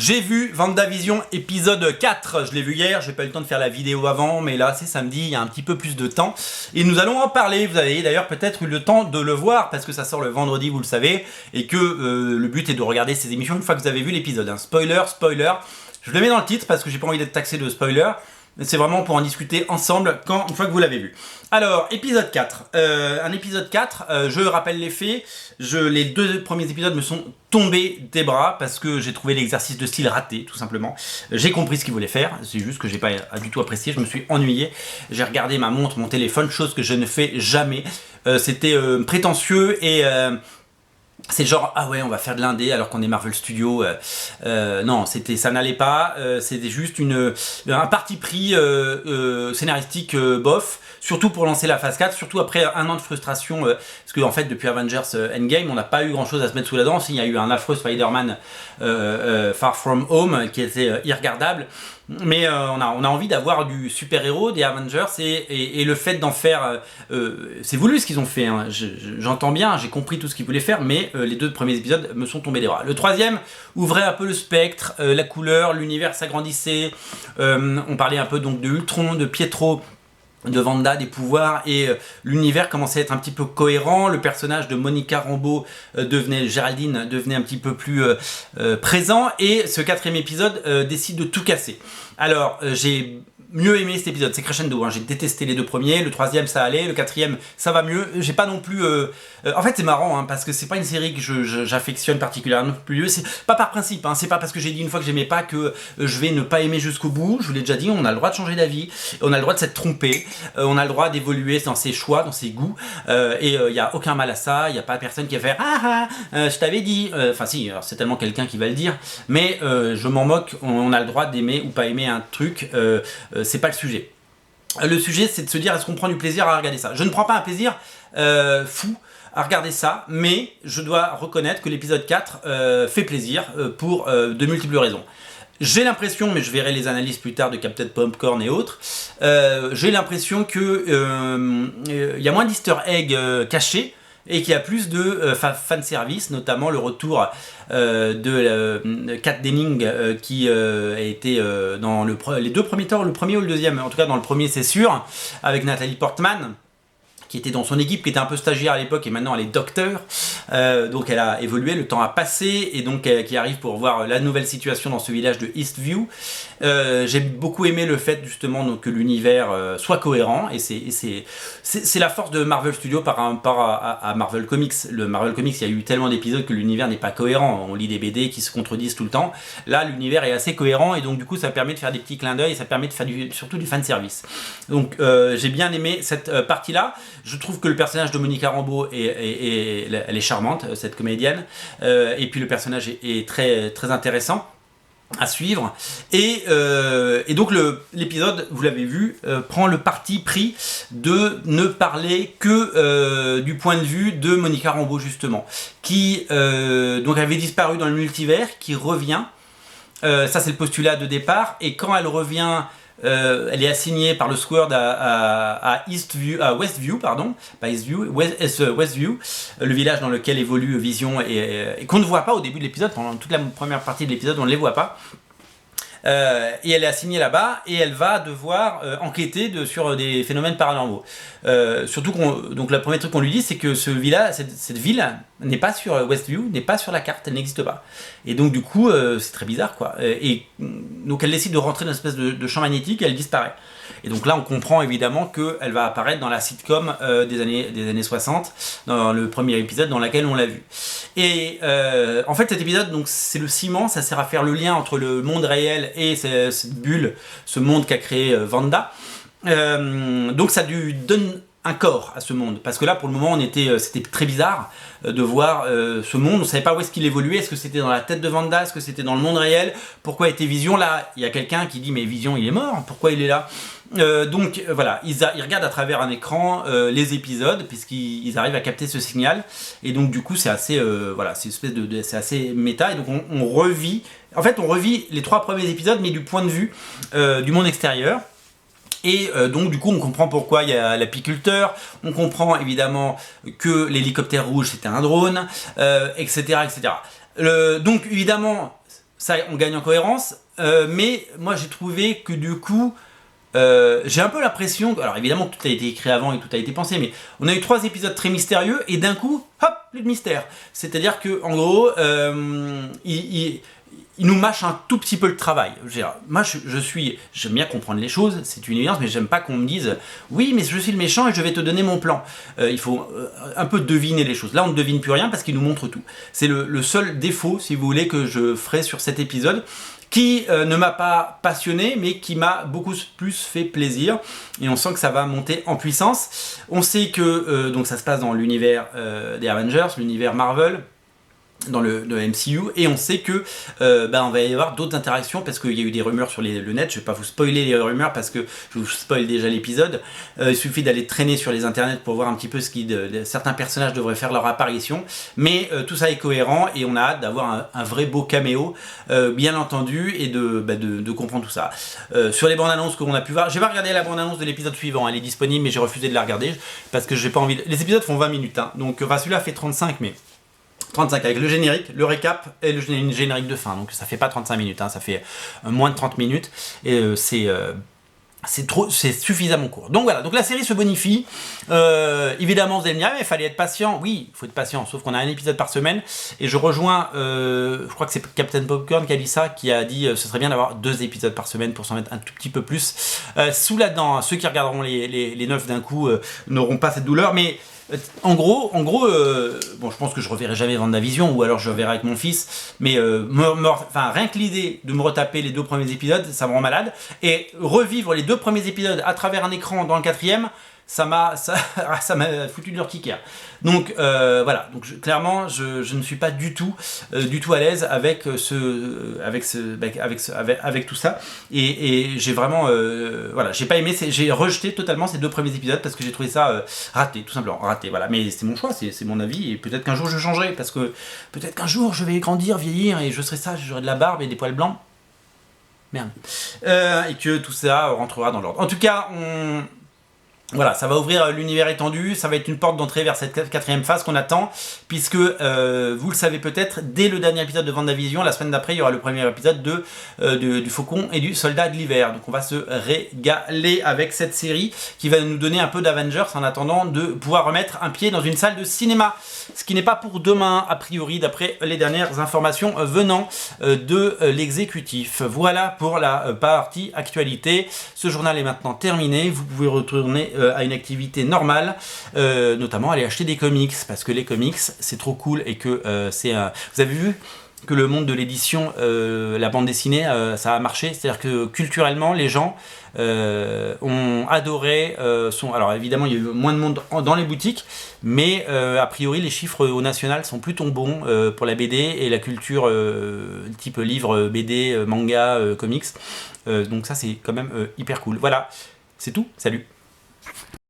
J'ai vu WandaVision épisode 4, je l'ai vu hier, j'ai pas eu le temps de faire la vidéo avant, mais là c'est samedi, il y a un petit peu plus de temps. Et nous allons en parler, vous avez d'ailleurs peut-être eu le temps de le voir, parce que ça sort le vendredi, vous le savez, et que le but est de regarder ces émissions une fois que vous avez vu l'épisode. Hein. Spoiler, je le mets dans le titre parce que j'ai pas envie d'être taxé de spoiler. C'est vraiment pour en discuter ensemble une fois que vous l'avez vu. Alors, épisode 4. Un épisode 4, je rappelle les faits. Les deux premiers épisodes me sont tombés des bras parce que j'ai trouvé l'exercice de style raté, tout simplement. J'ai compris ce qu'il voulait faire, c'est juste que j'ai pas du tout apprécié, je me suis ennuyé. J'ai regardé ma montre, mon téléphone, chose que je ne fais jamais. C'était prétentieux et... c'est genre, ah ouais, on va faire de l'indé alors qu'on est Marvel Studios. Non, ça n'allait pas. C'était juste un parti pris scénaristique bof. Surtout pour lancer la phase 4, surtout après un an de frustration. Parce qu'en fait, depuis Avengers Endgame, on n'a pas eu grand chose à se mettre sous la dent. Il y a eu un affreux Spider-Man Far From Home qui était irregardable. Mais on a envie d'avoir du super-héros, des Avengers, et le fait d'en faire... c'est voulu ce qu'ils ont fait, hein. J'entends bien, j'ai compris tout ce qu'ils voulaient faire, mais les deux premiers épisodes me sont tombés des bras. Le troisième ouvrait un peu le spectre, la couleur, l'univers s'agrandissait, on parlait un peu donc de Ultron, de Pietro, de Wanda, des pouvoirs, et l'univers commençait à être un petit peu cohérent. Le personnage de Monica Rambeau Géraldine devenait un petit peu plus présent, et ce quatrième épisode décide de tout casser. Alors j'ai mieux aimé cet épisode, c'est crescendo, hein. J'ai détesté les deux premiers, le troisième ça allait, le quatrième ça va mieux, j'ai pas non plus... en fait c'est marrant, hein, parce que c'est pas une série que j'affectionne particulièrement plus, c'est pas par principe, hein, c'est pas parce que j'ai dit une fois que j'aimais pas que je vais ne pas aimer jusqu'au bout, je vous l'ai déjà dit, on a le droit de changer d'avis, on a le droit de s'être trompé, on a le droit d'évoluer dans ses choix, dans ses goûts, et il y a aucun mal à ça, il y a pas personne qui va faire « Ah ah, je t'avais dit », enfin si, c'est tellement quelqu'un qui va le dire, mais je m'en moque, on a le droit d'aimer ou pas aimer un truc, c'est pas le sujet. Le sujet, c'est de se dire, est-ce qu'on prend du plaisir à regarder ça? Je ne prends pas un plaisir fou à regarder ça, mais je dois reconnaître que l'épisode 4 fait plaisir pour de multiples raisons. J'ai l'impression, mais je verrai les analyses plus tard de Captain Popcorn et autres, j'ai l'impression que y a moins d'easter eggs cachés, et qu'il y a plus de fanservice, notamment le retour de Kat Denning qui a été dans les deux premiers temps, le premier ou le deuxième, en tout cas dans le premier c'est sûr, avec Nathalie Portman, qui était dans son équipe, qui était un peu stagiaire à l'époque et maintenant elle est docteur, donc elle a évolué, le temps a passé, et donc qui arrive pour voir la nouvelle situation dans ce village de Eastview. J'ai beaucoup aimé le fait justement donc, que l'univers soit cohérent, et c'est la force de Marvel Studios par rapport à Marvel Comics. Le Marvel Comics, il y a eu tellement d'épisodes que l'univers n'est pas cohérent, on lit des BD qui se contredisent tout le temps. Là l'univers est assez cohérent, et donc du coup ça permet de faire des petits clins d'œil, et ça permet de faire surtout du fanservice. Donc j'ai bien aimé cette partie-là. Je trouve que le personnage de Monica Rambeau elle est charmante, cette comédienne, et puis le personnage est très, très intéressant à suivre, et donc l'épisode, vous l'avez vu, prend le parti pris de ne parler que du point de vue de Monica Rambeau justement, qui donc avait disparu dans le multivers, qui revient, ça c'est le postulat de départ, et quand elle revient, elle est assignée par le Squad à Westview, pardon, pas Eastview, Westview, le village dans lequel évolue Vision, et qu'on ne voit pas au début de l'épisode. Pendant toute la première partie de l'épisode on ne les voit pas, et elle est assignée là-bas, et elle va devoir enquêter sur des phénomènes paranormaux. Surtout donc le premier truc qu'on lui dit, c'est que ce village, cette ville n'est pas sur Westview, n'est pas sur la carte, elle n'existe pas. Et donc du coup c'est très bizarre quoi. Et donc elle décide de rentrer dans une espèce de champ magnétique, et elle disparaît. Et donc là on comprend évidemment qu'elle va apparaître dans la sitcom des années 60, dans le premier épisode dans lequel on l'a vu. Et en fait cet épisode, donc c'est le ciment, ça sert à faire le lien entre le monde réel et cette bulle, ce monde qu'a créé Wanda. Donc ça lui donne un corps à ce monde, parce que là pour le moment c'était très bizarre de voir ce monde, on ne savait pas où est-ce qu'il évoluait, est-ce que c'était dans la tête de Wanda, est-ce que c'était dans le monde réel, pourquoi était Vision là? Il y a quelqu'un qui dit mais Vision il est mort, pourquoi il est là? Donc voilà, ils regardent à travers un écran les épisodes, puisqu'ils arrivent à capter ce signal, et donc du coup c'est assez voilà, c'est une espèce c'est assez méta, et donc on revit les 3 premiers épisodes, mais du point de vue du monde extérieur. Et donc du coup on comprend pourquoi il y a l'apiculteur, on comprend évidemment que l'hélicoptère rouge c'était un drone, etc. etc. Donc évidemment ça, on gagne en cohérence, mais moi j'ai trouvé que du coup, j'ai un peu l'impression, alors évidemment tout a été écrit avant et tout a été pensé, mais on a eu 3 épisodes très mystérieux et d'un coup, hop, plus de mystère. C'est-à-dire que en gros, il nous mâche un tout petit peu le travail. Moi, j'aime bien comprendre les choses, c'est une évidence, mais j'aime pas qu'on me dise oui, mais je suis le méchant et je vais te donner mon plan. Il faut un peu deviner les choses. Là, on ne devine plus rien parce qu'il nous montre tout. C'est le seul défaut, si vous voulez, que je ferai sur cet épisode, qui ne m'a pas passionné, mais qui m'a beaucoup plus fait plaisir. Et on sent que ça va monter en puissance. On sait que donc ça se passe dans l'univers des Avengers, l'univers Marvel, dans le MCU, et on sait que on va y avoir d'autres interactions parce qu'il y a eu des rumeurs sur le net. Je vais pas vous spoiler les rumeurs parce que je vous spoil déjà l'épisode. Il suffit d'aller traîner sur les internets pour voir un petit peu certains personnages devraient faire leur apparition, mais tout ça est cohérent et on a hâte d'avoir un vrai beau caméo, bien entendu, et de comprendre tout ça. Sur les bandes annonces qu'on a pu voir, j'ai pas regardé la bande annonce de l'épisode suivant, elle est disponible mais j'ai refusé de la regarder parce que j'ai pas envie les épisodes font 20 minutes, hein, donc celui-là fait 35, mais 35 avec le générique, le récap et le générique de fin. Donc ça fait pas 35 minutes, hein, ça fait moins de 30 minutes. Et c'est suffisamment court. Donc voilà, donc la série se bonifie. Évidemment, vous allez me dire, mais il fallait être patient. Oui, il faut être patient, sauf qu'on a un épisode par semaine. Et je rejoins, je crois que c'est Captain Popcorn qui a dit ça, qui a dit ce serait bien d'avoir 2 épisodes par semaine pour s'en mettre un tout petit peu plus sous la dent. Ceux qui regarderont les 9 d'un coup n'auront pas cette douleur, mais en gros, bon, je pense que je reverrai jamais Vendavision, ou alors je verrai avec mon fils, mais rien que l'idée de me retaper les 2 premiers épisodes, ça me rend malade, et revivre les 2 premiers épisodes à travers un écran dans le 4e, ça m'a foutu de l'urticaire. Donc voilà, donc clairement je ne suis pas du tout à l'aise avec tout ça, et j'ai vraiment voilà, j'ai pas aimé, j'ai rejeté totalement ces 2 premiers épisodes parce que j'ai trouvé ça raté, tout simplement raté. Voilà, mais c'est mon choix, c'est mon avis, et peut-être qu'un jour je changerai parce que peut-être qu'un jour je vais grandir, vieillir et je serai sage, j'aurai de la barbe et des poils blancs. Merde. Et que tout ça rentrera dans l'ordre. En tout cas, voilà, ça va ouvrir l'univers étendu, ça va être une porte d'entrée vers cette 4e phase qu'on attend, puisque, vous le savez peut-être, dès le dernier épisode de Vendavision, la semaine d'après, il y aura le premier épisode du Faucon et du Soldat de l'Hiver. Donc on va se régaler avec cette série qui va nous donner un peu d'Avengers en attendant de pouvoir remettre un pied dans une salle de cinéma. Ce qui n'est pas pour demain, a priori, d'après les dernières informations venant de l'exécutif. Voilà pour la partie actualité. Ce journal est maintenant terminé. Vous pouvez retourner à une activité normale, notamment aller acheter des comics, parce que les comics c'est trop cool et que vous avez vu que le monde de l'édition, la bande dessinée, ça a marché, c'est-à-dire que culturellement les gens ont adoré alors évidemment il y a eu moins de monde dans les boutiques, mais a priori les chiffres au national sont plutôt bons pour la BD et la culture type livre, BD, manga, comics, donc ça c'est quand même hyper cool. Voilà, c'est tout, salut.